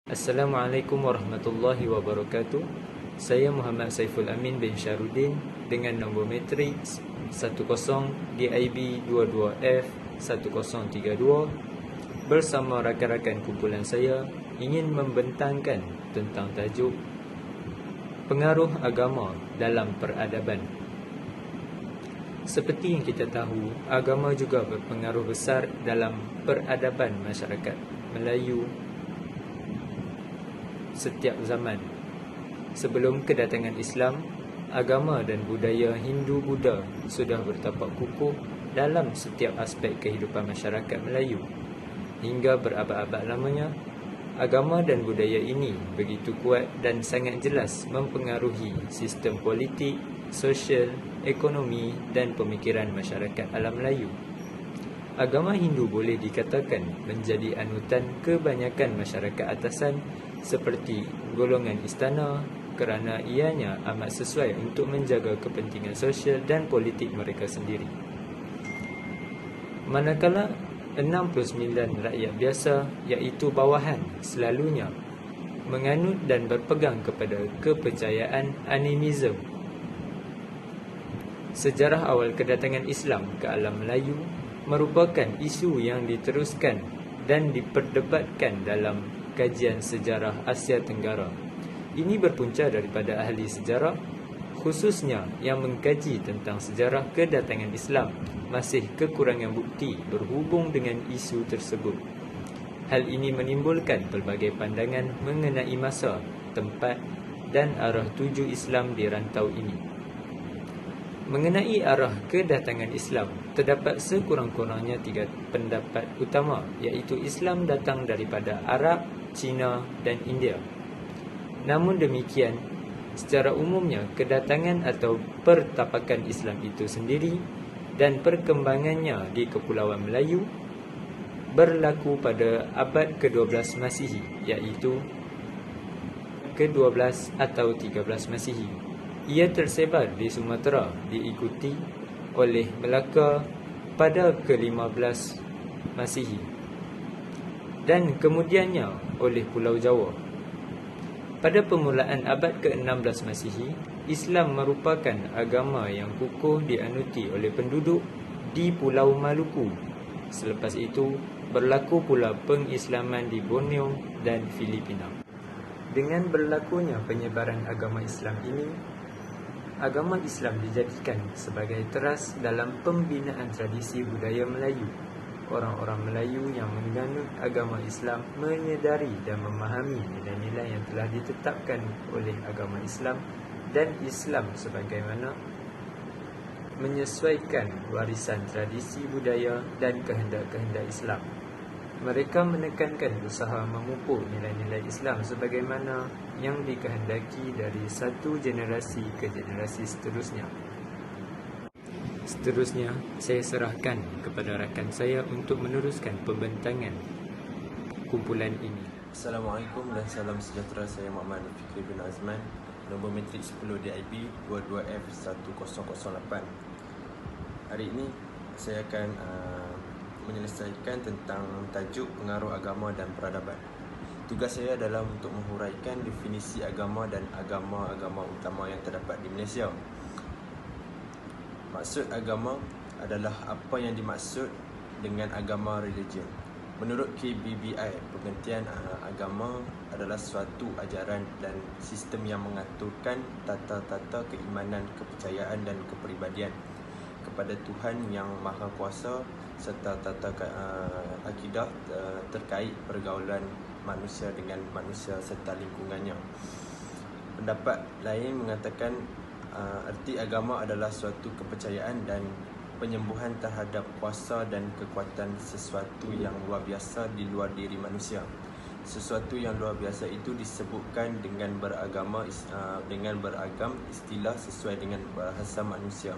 Assalamualaikum warahmatullahi wabarakatuh. Saya Muhammad Saiful Amin bin Syarudin dengan nombor matriks 10 DIB 22F 1032 bersama rakan-rakan kumpulan saya ingin membentangkan tentang tajuk pengaruh agama dalam peradaban. Seperti yang kita tahu, agama juga berpengaruh besar dalam peradaban masyarakat Melayu setiap zaman. Sebelum kedatangan Islam, agama dan budaya Hindu-Buddha sudah bertapak kukuh dalam setiap aspek kehidupan masyarakat Melayu. Hingga berabad-abad lamanya, agama dan budaya ini begitu kuat dan sangat jelas mempengaruhi sistem politik, sosial, ekonomi dan pemikiran masyarakat alam Melayu. Agama Hindu boleh dikatakan menjadi anutan kebanyakan masyarakat atasan seperti golongan istana kerana ianya amat sesuai untuk menjaga kepentingan sosial dan politik mereka sendiri. Manakala 69 rakyat biasa iaitu bawahan selalunya menganut dan berpegang kepada kepercayaan animisme. Sejarah awal kedatangan Islam ke alam Melayu merupakan isu yang diteruskan dan diperdebatkan dalam kajian sejarah Asia Tenggara. Ini berpunca daripada ahli sejarah, khususnya yang mengkaji tentang sejarah kedatangan Islam, masih kekurangan bukti berhubung dengan isu tersebut. Hal ini menimbulkan pelbagai pandangan mengenai masa, tempat dan arah tuju Islam di rantau ini. Mengenai arah kedatangan Islam, terdapat sekurang-kurangnya 3 pendapat utama, iaitu Islam datang daripada Arab, Cina dan India. Namun demikian, secara umumnya kedatangan atau pertapakan Islam itu sendiri dan perkembangannya di Kepulauan Melayu berlaku pada abad ke-12 Masihi, iaitu ke-12 atau 13 Masihi. Ia tersebar di Sumatera, diikuti oleh Melaka pada ke-15 Masihi dan kemudiannya oleh Pulau Jawa. Pada permulaan abad ke-16 Masihi, Islam merupakan agama yang kukuh dianuti oleh penduduk di Pulau Maluku. Selepas itu, berlaku pula pengislaman di Borneo dan Filipina. Dengan berlakunya penyebaran agama Islam ini, agama Islam dijadikan sebagai teras dalam pembinaan tradisi budaya Melayu. Orang-orang Melayu yang menganut agama Islam menyedari dan memahami nilai-nilai yang telah ditetapkan oleh agama Islam dan Islam sebagaimana menyesuaikan warisan tradisi budaya dan kehendak-kehendak Islam. Mereka menekankan usaha memupuk nilai-nilai Islam sebagaimana yang dikehendaki dari satu generasi ke generasi seterusnya. Seterusnya, saya serahkan kepada rakan saya untuk meneruskan pembentangan kumpulan ini. Assalamualaikum dan salam sejahtera. Saya Muhammad Fikri bin Azman, nombor matrik 10 DIB 22F 1008. Hari ini saya akan menyelesaikan tentang tajuk pengaruh agama dan peradaban. Tugas saya adalah untuk menghuraikan definisi agama dan agama-agama utama yang terdapat di Malaysia. Maksud agama adalah apa yang dimaksud dengan agama religion. Menurut KBBI, pengertian agama adalah suatu ajaran dan sistem yang mengaturkan tata-tata keimanan, kepercayaan dan kepribadian kepada Tuhan Yang Maha Kuasa serta tata akidah terkait pergaulan manusia dengan manusia serta lingkungannya. Pendapat lain mengatakan erti agama adalah suatu kepercayaan dan penyembuhan terhadap kuasa dan kekuatan sesuatu yang luar biasa di luar diri manusia. Sesuatu yang luar biasa itu disebutkan dengan beragam istilah sesuai dengan bahasa manusia.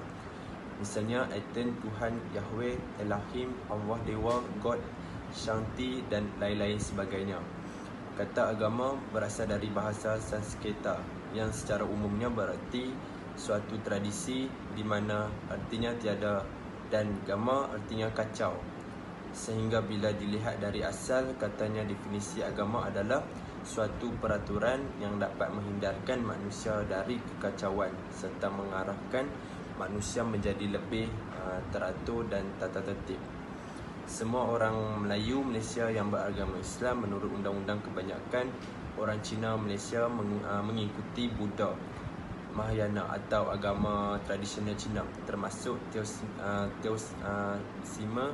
Misalnya item Tuhan, Yahweh, Elohim, Allah Dewa, God, Shanti dan lain-lain sebagainya. Kata agama berasal dari bahasa Sanskerta yang secara umumnya berarti suatu tradisi di mana artinya tiada dan gama artinya kacau. Sehingga bila dilihat dari asal, katanya definisi agama adalah suatu peraturan yang dapat menghindarkan manusia dari kekacauan serta mengarahkan manusia menjadi lebih teratur dan tata tertib. Semua orang Melayu Malaysia yang beragama Islam menurut undang-undang kebanyakan orang Cina Malaysia mengikuti Buddha, Mahayana atau agama tradisional Cina, termasuk Teosisme,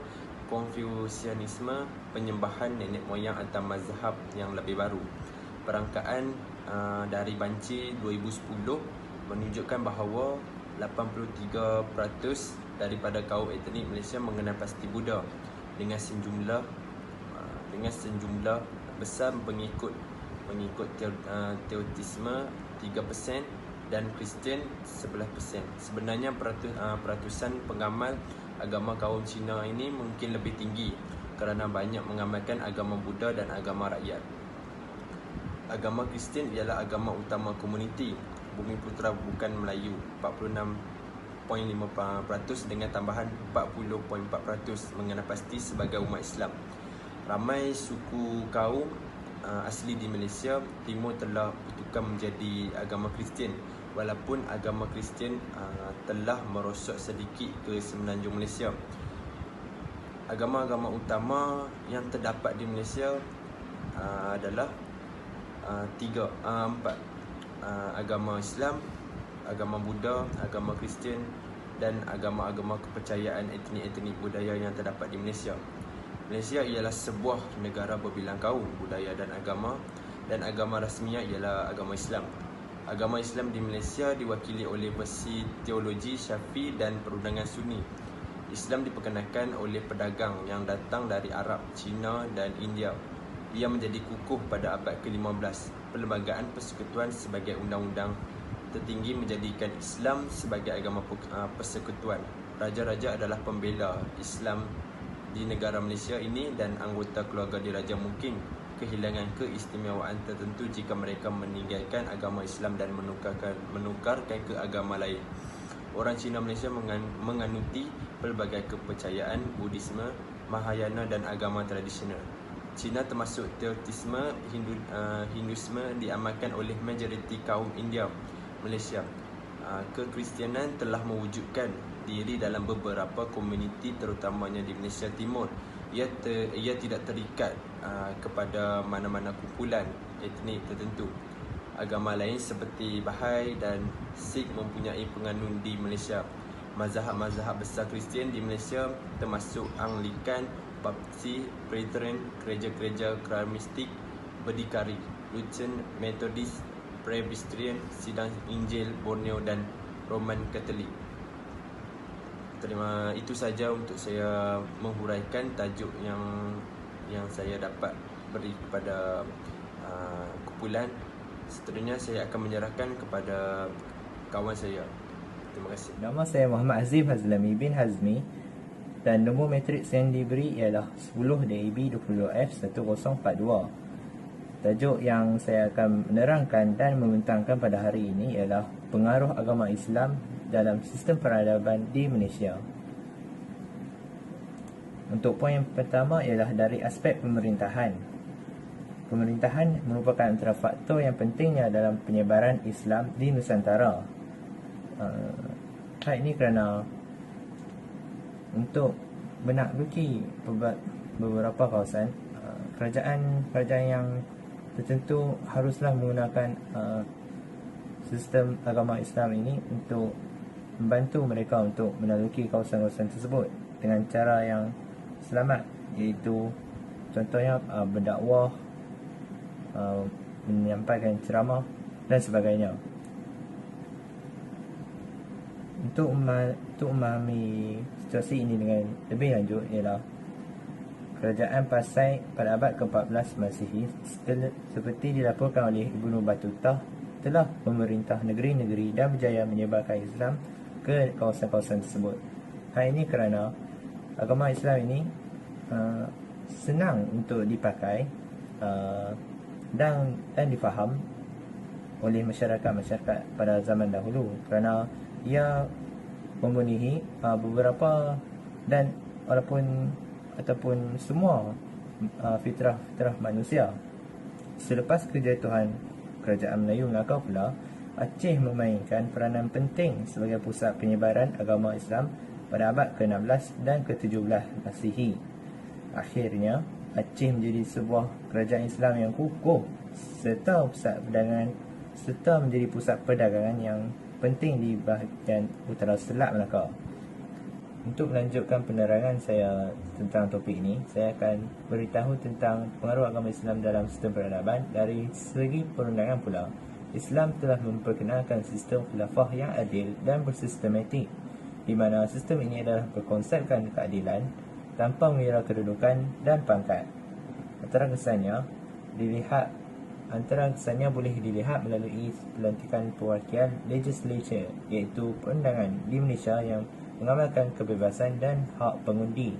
Konfusianisme, penyembahan nenek moyang atau mazhab yang lebih baru. Perangkaan dari Banci 2010 menunjukkan bahawa 83% daripada kaum etnik Malaysia mengenal pasti Buddha dengan sejumlah besar pengikut Teosisme 3% dan Kristian 11%. Sebenarnya peratusan pengamal agama kaum Cina ini mungkin lebih tinggi kerana banyak mengamalkan agama Buddha dan agama rakyat. Agama Kristian ialah agama utama komuniti Bumi Putera bukan Melayu 46.5% dengan tambahan 40.4% mengenal pasti sebagai umat Islam. Ramai suku kaum asli di Malaysia Timur telah bertukar menjadi agama Kristian, walaupun agama Kristian telah merosot sedikit ke semenanjung Malaysia. Agama-agama utama yang terdapat di Malaysia adalah empat: agama Islam, agama Buddha, agama Kristian dan agama-agama kepercayaan etnik-etnik budaya yang terdapat di Malaysia. Malaysia ialah sebuah negara berbilang kaum, budaya dan agama rasminya ialah agama Islam. Agama Islam di Malaysia diwakili oleh versi teologi Syafi'i dan perundangan Sunni. Islam diperkenalkan oleh pedagang yang datang dari Arab, Cina dan India. Ia menjadi kukuh pada abad ke-15. Perlembagaan Persekutuan sebagai undang-undang tertinggi menjadikan Islam sebagai agama persekutuan. Raja-raja adalah pembela Islam di negara Malaysia ini dan anggota keluarga diraja mungkin kehilangan keistimewaan tertentu jika mereka meninggalkan agama Islam dan menukarkan ke agama lain. Orang Cina Malaysia menganuti pelbagai kepercayaan Buddhisme, Mahayana dan agama tradisional. Cina termasuk Teosisme, Hinduisme diamalkan oleh majoriti kaum India Malaysia. Kekristianan telah mewujudkan diri dalam beberapa komuniti terutamanya di Malaysia Timur. Ia tidak terikat kepada mana-mana kumpulan etnik tertentu. Agama lain seperti Bahai dan Sikh mempunyai penganut di Malaysia. Mazhab-mazhab besar Kristian di Malaysia termasuk Anglikan, Baptist, Presbyterian, gereja-gereja Keramistik, Berdikari, Lutheran, Methodist, Presbyterian, Sidang Injil Borneo dan Roman Katolik. Itu saja untuk saya menghuraikan tajuk yang saya dapat beri kepada kumpulan. Seterusnya saya akan menyerahkan kepada kawan saya. Terima kasih. Nama saya Muhammad Azim Hazlami bin Hazmi dan nombor matriks yang diberi ialah 10 DAB 20F1042. Tajuk yang saya akan menerangkan dan membentangkan pada hari ini ialah pengaruh agama Islam dalam sistem peradaban di Malaysia. Untuk poin yang pertama ialah dari aspek pemerintahan. Pemerintahan merupakan antara faktor yang pentingnya dalam penyebaran Islam di Nusantara. Hal ini kerana untuk menakluki beberapa kawasan, kerajaan yang tertentu haruslah menggunakan sistem agama Islam ini untuk membantu mereka untuk menakluki kawasan-kawasan tersebut dengan cara yang selamat, iaitu contohnya berdakwah, menyampaikan ceramah dan sebagainya. Untuk memahami situasi ini dengan lebih lanjut ialah Kerajaan Pasai pada abad ke-14 Masihi seperti dilaporkan oleh Ibnu Battuta telah memerintah negeri-negeri dan berjaya menyebarkan Islam ke kawasan-kawasan tersebut. Hal ini kerana agama Islam ini senang untuk dipakai dan difaham oleh masyarakat pada zaman dahulu kerana ia memenuhi beberapa dan ataupun semua fitrah manusia. Selepas kejatuhan Kerajaan Melayu Melaka pula, Aceh memainkan peranan penting sebagai pusat penyebaran agama Islam pada abad ke-16 dan ke-17 Masihi. Akhirnya, Aceh menjadi sebuah kerajaan Islam yang kukuh serta menjadi pusat perdagangan yang penting di bahagian utara Selat Melaka. Untuk melanjutkan penerangan saya tentang topik ini, saya akan beritahu tentang pengaruh agama Islam dalam sistem peradaban. Dari segi perundangan pula, Islam telah memperkenalkan sistem khilafah yang adil dan bersistematik, di mana sistem ini adalah berkonsepkan keadilan tanpa mengira kedudukan dan pangkat. Antara kesannya boleh dilihat melalui pelantikan perwakilan legislature, iaitu perundangan di Malaysia yang mengamalkan kebebasan dan hak pengundi.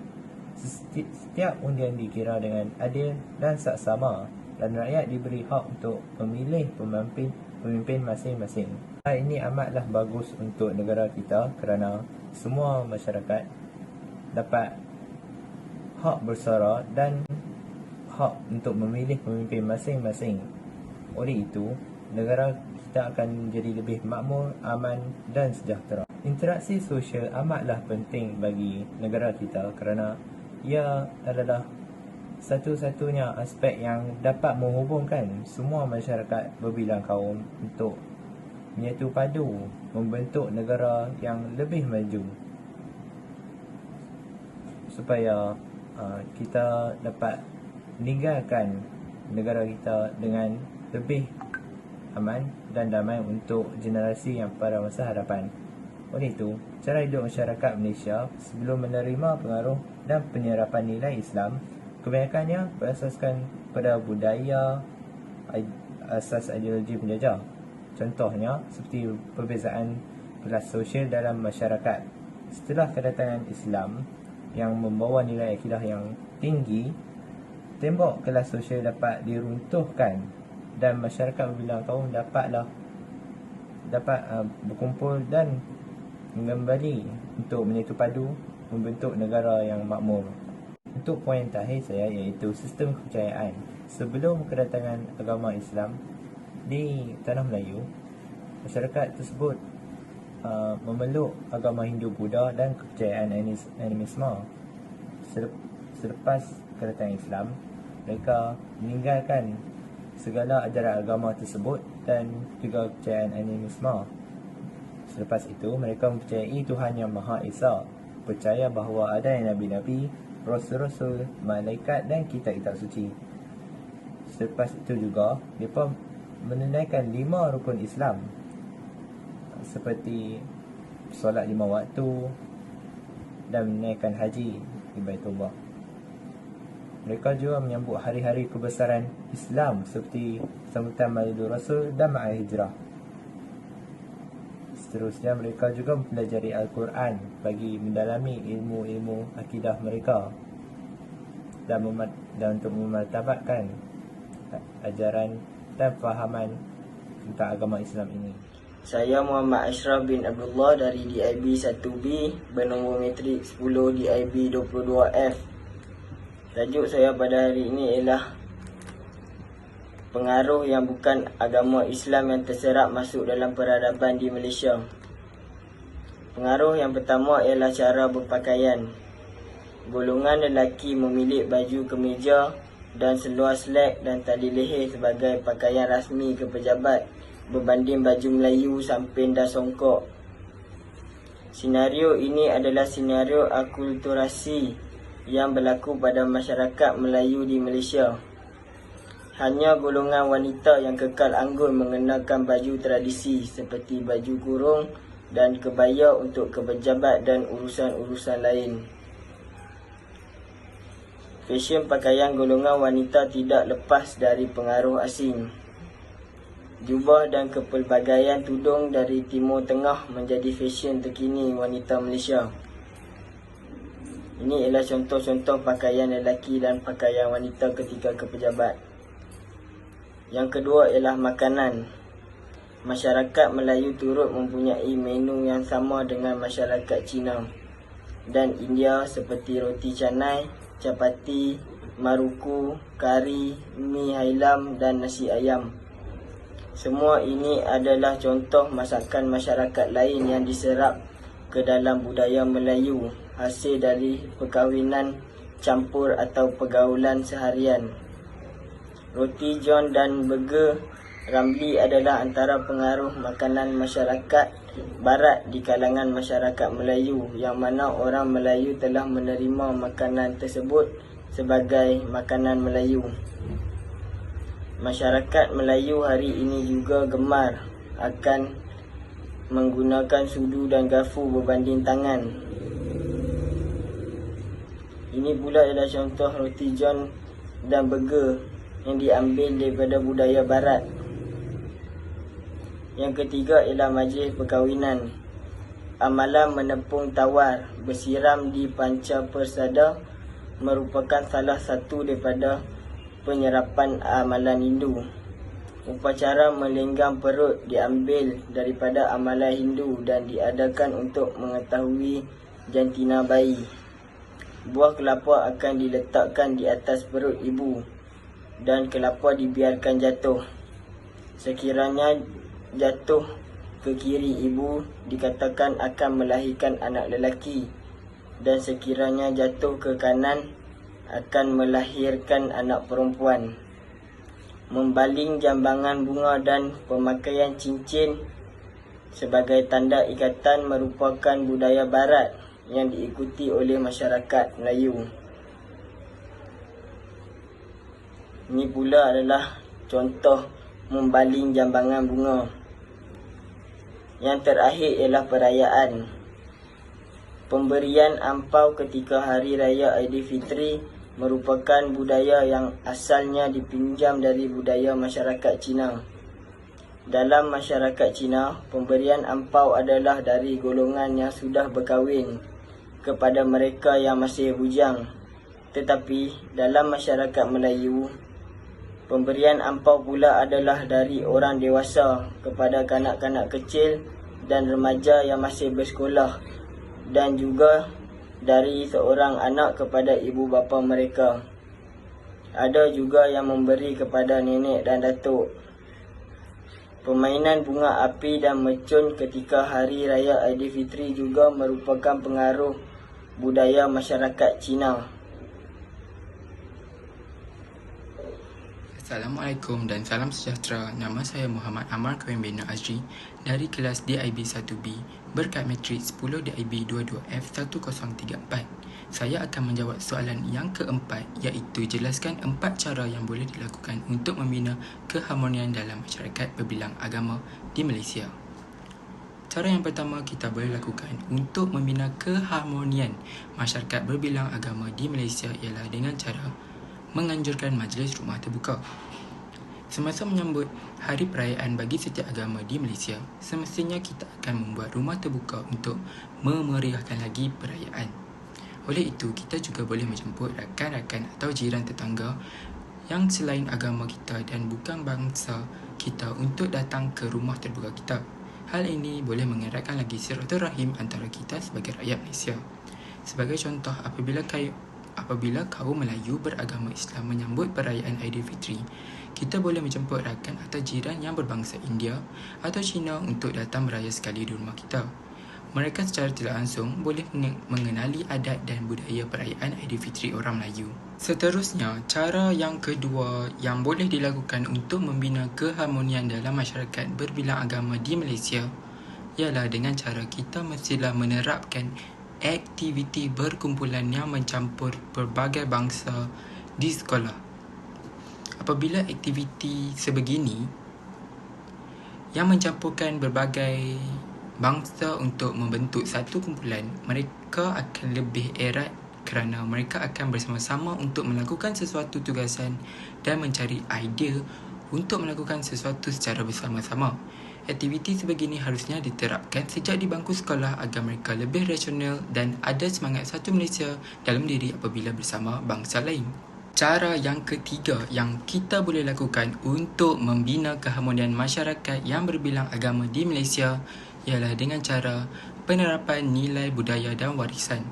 Setiap undian dikira dengan adil dan saksama, dan rakyat diberi hak untuk memilih pemimpin masing-masing. Hal ini amatlah bagus untuk negara kita kerana semua masyarakat dapat hak bersuara dan hak untuk memilih pemimpin masing-masing. Oleh itu, negara kita akan menjadi lebih makmur, aman dan sejahtera. Interaksi sosial amatlah penting bagi negara kita kerana ia adalah satu-satunya aspek yang dapat menghubungkan semua masyarakat berbilang kaum untuk menyatu padu membentuk negara yang lebih maju, supaya kita dapat meninggalkan negara kita dengan lebih aman dan damai untuk generasi yang pada masa hadapan. Oleh itu, cara hidup masyarakat Malaysia sebelum menerima pengaruh dan penyerapan nilai Islam kebanyakannya berasaskan pada budaya asas ideologi penjajah. Contohnya seperti perbezaan kelas sosial dalam masyarakat. Setelah kedatangan Islam yang membawa nilai akidah yang tinggi, tembok kelas sosial dapat diruntuhkan dan masyarakat berbilang kaum dapat berkumpul dan kembali untuk menyatu padu membentuk negara yang makmur. Untuk poin terakhir saya, iaitu sistem kepercayaan. Sebelum kedatangan agama Islam di tanah Melayu, masyarakat tersebut memeluk agama Hindu, Buddha dan kepercayaan animisme. Selepas kedatangan Islam, mereka meninggalkan segala ajaran agama tersebut dan juga kepercayaan animisme. Selepas itu, mereka mempercayai Tuhan Yang Maha Esa, percaya bahawa ada nabi-nabi, rasul-rasul, malaikat dan kitab-kitab suci. Selepas itu juga, mereka menunaikan 5 rukun Islam seperti solat 5 waktu dan menunaikan haji di Baitullah. Mereka juga menyambut hari-hari kebesaran Islam seperti sambutan Maulidul Rasul dan Ma'al Hijrah. Seterusnya, mereka juga mempelajari Al-Quran bagi mendalami ilmu-ilmu akidah mereka dan untuk memartabatkan ajaran dan fahaman tentang agama Islam ini. Saya Muhammad Ashraf bin Abdullah dari DIB 1B bernombor metrik 10 DIB 22F. Tajuk saya pada hari ini ialah pengaruh yang bukan agama Islam yang terserap masuk dalam peradaban di Malaysia. Pengaruh yang pertama ialah cara berpakaian. Golongan lelaki memilih baju kemeja dan seluar slack dan tali leher sebagai pakaian rasmi ke pejabat berbanding baju Melayu, samping dan songkok. Senario ini adalah senario akulturasi yang berlaku pada masyarakat Melayu di Malaysia. Hanya golongan wanita yang kekal anggun mengenakan baju tradisi seperti baju kurung dan kebaya untuk kepejabat dan urusan-urusan lain. Fashion pakaian golongan wanita tidak lepas dari pengaruh asing. Jubah dan kepelbagaian tudung dari Timur Tengah menjadi fashion terkini wanita Malaysia. Ini ialah contoh-contoh pakaian lelaki dan pakaian wanita ketika kepejabat. Yang kedua ialah makanan. Masyarakat Melayu turut mempunyai menu yang sama dengan masyarakat Cina dan India seperti roti canai, capati, maruku, kari, mi hailam dan nasi ayam. Semua ini adalah contoh masakan masyarakat lain yang diserap ke dalam budaya Melayu hasil dari perkahwinan campur atau pergaulan seharian. Roti john dan burger Ramly adalah antara pengaruh makanan masyarakat barat di kalangan masyarakat Melayu, yang mana orang Melayu telah menerima makanan tersebut sebagai makanan Melayu. Masyarakat Melayu hari ini juga gemar akan menggunakan sudu dan garfu berbanding tangan. Ini pula adalah contoh roti john dan burger yang diambil daripada budaya barat. Yang ketiga ialah majlis perkahwinan. Amalan menepung tawar bersiram di panca persada merupakan salah satu daripada penyerapan amalan Hindu. Upacara melenggam perut diambil daripada amalan Hindu dan diadakan untuk mengetahui jantina bayi. Buah kelapa akan diletakkan di atas perut ibu dan kelapa dibiarkan jatuh. Sekiranya jatuh ke kiri ibu, dikatakan akan melahirkan anak lelaki, dan sekiranya jatuh ke kanan akan melahirkan anak perempuan. Membaling jambangan bunga dan pemakaian cincin sebagai tanda ikatan merupakan budaya barat yang diikuti oleh masyarakat Melayu. Ini pula adalah contoh membaling jambangan bunga. Yang terakhir ialah perayaan. Pemberian ampau ketika Hari Raya Aidilfitri merupakan budaya yang asalnya dipinjam dari budaya masyarakat Cina. Dalam masyarakat Cina, pemberian ampau adalah dari golongan yang sudah berkahwin kepada mereka yang masih bujang. Tetapi dalam masyarakat Melayu, pemberian ampau pula adalah dari orang dewasa kepada kanak-kanak kecil dan remaja yang masih bersekolah, dan juga dari seorang anak kepada ibu bapa mereka. Ada juga yang memberi kepada nenek dan datuk. Permainan bunga api dan mercun ketika Hari Raya Aidilfitri juga merupakan pengaruh budaya masyarakat Cina. Assalamualaikum dan salam sejahtera. Nama saya Muhammad Amar Kawin Bina Azri dari kelas DIB 1B berkat matrik 10 DIB 22F1034. Saya akan menjawab soalan yang keempat, iaitu jelaskan 4 cara yang boleh dilakukan untuk membina keharmonian dalam masyarakat berbilang agama di Malaysia. Cara yang pertama kita boleh lakukan untuk membina keharmonian masyarakat berbilang agama di Malaysia ialah dengan cara menganjurkan majlis rumah terbuka. Semasa menyambut hari perayaan bagi setiap agama di Malaysia, semestinya kita akan membuat rumah terbuka untuk memeriahkan lagi perayaan. Oleh itu, kita juga boleh menjemput rakan-rakan atau jiran tetangga yang selain agama kita dan bukan bangsa kita untuk datang ke rumah terbuka kita. Hal ini boleh mengeratkan lagi silaturahim antara kita sebagai rakyat Malaysia. Sebagai contoh, apabila kaum Melayu beragama Islam menyambut perayaan Aidilfitri, kita boleh menjemput rakan atau jiran yang berbangsa India atau Cina untuk datang beraya sekali di rumah kita. Mereka secara tidak langsung boleh mengenali adat dan budaya perayaan Aidilfitri orang Melayu. Seterusnya, cara yang kedua yang boleh dilakukan untuk membina keharmonian dalam masyarakat berbilang agama di Malaysia ialah dengan cara kita mestilah menerapkan aktiviti berkumpulan yang mencampur berbagai bangsa di sekolah. Apabila aktiviti sebegini yang mencampurkan berbagai bangsa untuk membentuk satu kumpulan, mereka akan lebih erat kerana mereka akan bersama-sama untuk melakukan sesuatu tugasan dan mencari idea untuk melakukan sesuatu secara bersama-sama. Aktiviti sebegini harusnya diterapkan sejak di bangku sekolah agar mereka lebih rasional dan ada semangat satu Malaysia dalam diri apabila bersama bangsa lain. Cara yang ketiga yang kita boleh lakukan untuk membina keharmonian masyarakat yang berbilang agama di Malaysia ialah dengan cara penerapan nilai budaya dan warisan.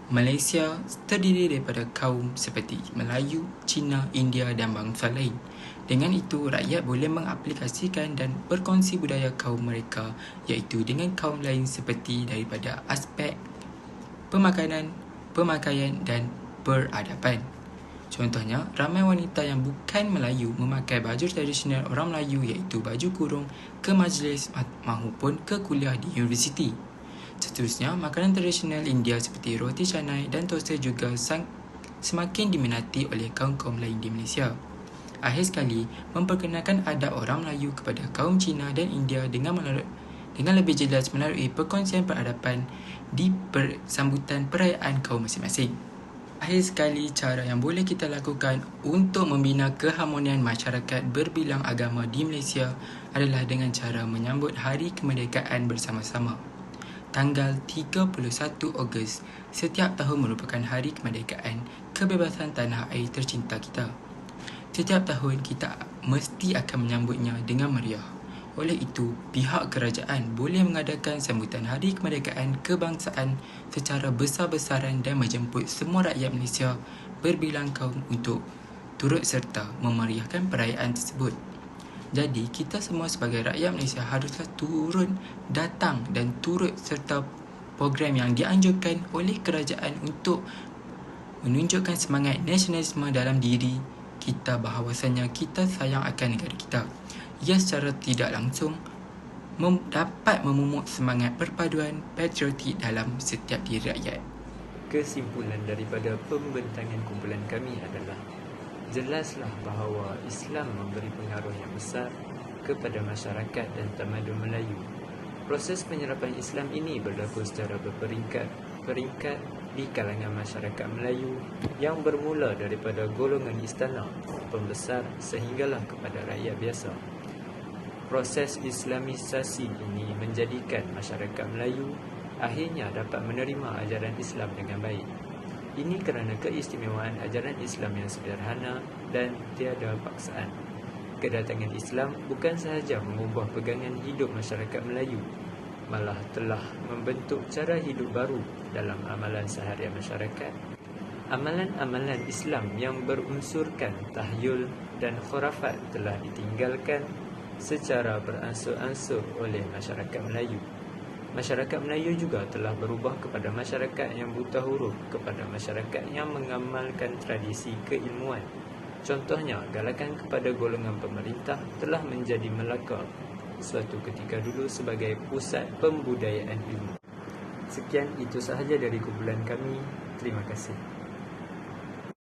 Malaysia terdiri daripada kaum seperti Melayu, Cina, India dan bangsa lain. Dengan itu, rakyat boleh mengaplikasikan dan berkongsi budaya kaum mereka, iaitu dengan kaum lain seperti daripada aspek pemakanan, pemakaian dan peradaban. Contohnya, ramai wanita yang bukan Melayu memakai baju tradisional orang Melayu iaitu baju kurung ke majlis maupun ke kuliah di universiti. Seterusnya, makanan tradisional India seperti roti canai dan toasted juga semakin diminati oleh kaum-kaum lain di Malaysia. Akhir sekali, memperkenalkan adab orang Melayu kepada kaum Cina dan India dengan lebih jelas melalui perkongsian peradaban di sambutan perayaan kaum masing-masing. Akhir sekali, cara yang boleh kita lakukan untuk membina keharmonian masyarakat berbilang agama di Malaysia adalah dengan cara menyambut Hari Kemerdekaan bersama-sama. Tanggal 31 Ogos setiap tahun merupakan Hari Kemerdekaan kebebasan tanah air tercinta kita. Setiap tahun kita mesti akan menyambutnya dengan meriah. Oleh itu, pihak kerajaan boleh mengadakan sambutan Hari Kemerdekaan Kebangsaan secara besar-besaran dan menjemput semua rakyat Malaysia berbilang kaum untuk turut serta memeriahkan perayaan tersebut. Jadi, kita semua sebagai rakyat Malaysia haruslah turun datang dan turut serta program yang dianjurkan oleh kerajaan untuk menunjukkan semangat nasionalisme dalam diri kita bahawasanya kita sayang akan negara kita. Ia secara tidak langsung dapat memumuk semangat perpaduan patriotik dalam setiap diri rakyat. Kesimpulan daripada pembentangan kumpulan kami adalah jelaslah bahawa Islam memberi pengaruh yang besar kepada masyarakat dan tamadun Melayu. Proses penyerapan Islam ini berlaku secara berperingkat di kalangan masyarakat Melayu yang bermula daripada golongan istana, pembesar sehinggalah kepada rakyat biasa. Proses Islamisasi ini menjadikan masyarakat Melayu akhirnya dapat menerima ajaran Islam dengan baik. Ini kerana keistimewaan ajaran Islam yang sederhana dan tiada paksaan. Kedatangan Islam bukan sahaja mengubah pegangan hidup masyarakat Melayu, malah telah membentuk cara hidup baru dalam amalan seharian masyarakat. Amalan-amalan Islam yang berunsurkan tahyul dan khurafat telah ditinggalkan secara beransur-ansur oleh masyarakat Melayu. Masyarakat Melayu juga telah berubah kepada masyarakat yang buta huruf, kepada masyarakat yang mengamalkan tradisi keilmuan. Contohnya, galakan kepada golongan pemerintah telah menjadi Melaka suatu ketika dulu sebagai pusat pembudayaan ilmu. Sekian, itu sahaja dari kumpulan kami. Terima kasih.